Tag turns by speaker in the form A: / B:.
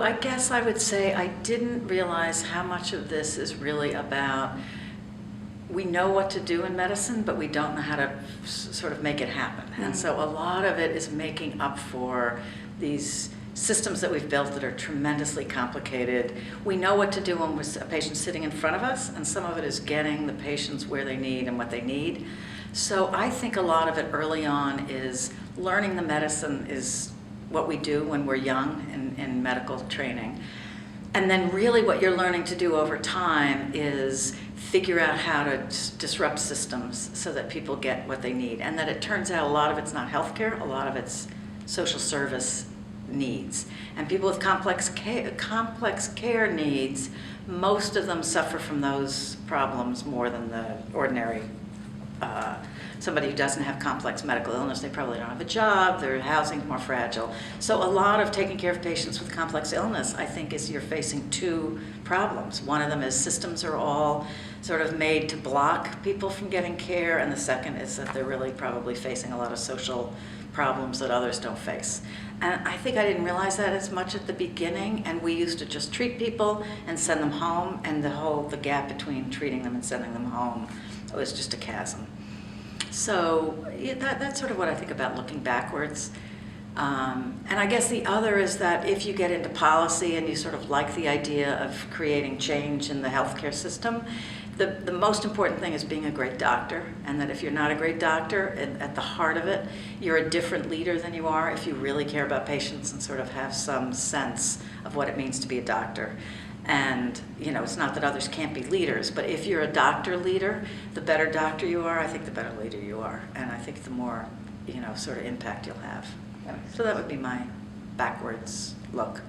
A: I guess I would say I didn't realize how much of this is really about, we know what to do in medicine, but we don't know how to sort of make it happen. And so a lot of it is making up for these systems that we've built that are tremendously complicated. We know what to do when a patient's sitting in front of us, and some of it is getting the patients where they need and what they need. So I think a lot of it early on is learning the medicine is what we do when we're young in medical training. And then really what you're learning to do over time is figure out how to disrupt systems so that people get what they need. And that it turns out a lot of it's not healthcare, a lot of it's social service needs. And people with complex care needs, most of them suffer from those problems more than the ordinary somebody who doesn't have complex medical illness. They probably don't have a job, their housing's more fragile. So a lot of taking care of patients with complex illness, I think, is you're facing two problems. One of them is systems are all sort of made to block people from getting care, and the second is that they're really probably facing a lot of social problems that others don't face. And I think I didn't realize that as much at the beginning, and we used to just treat people and send them home, and the gap between treating them and sending them home was just a chasm. So yeah, that's sort of what I think about looking backwards. And I guess the other is that if you get into policy and you sort of like the idea of creating change in the healthcare system, the most important thing is being a great doctor, and that if you're not a great doctor, at the heart of it, you're a different leader than you are if you really care about patients and sort of have some sense of what it means to be a doctor. And it's not that others can't be leaders, but if you're a doctor leader, the better doctor you are, I think the better leader you are. And I think the more, sort of impact you'll have. So that would be my backwards look.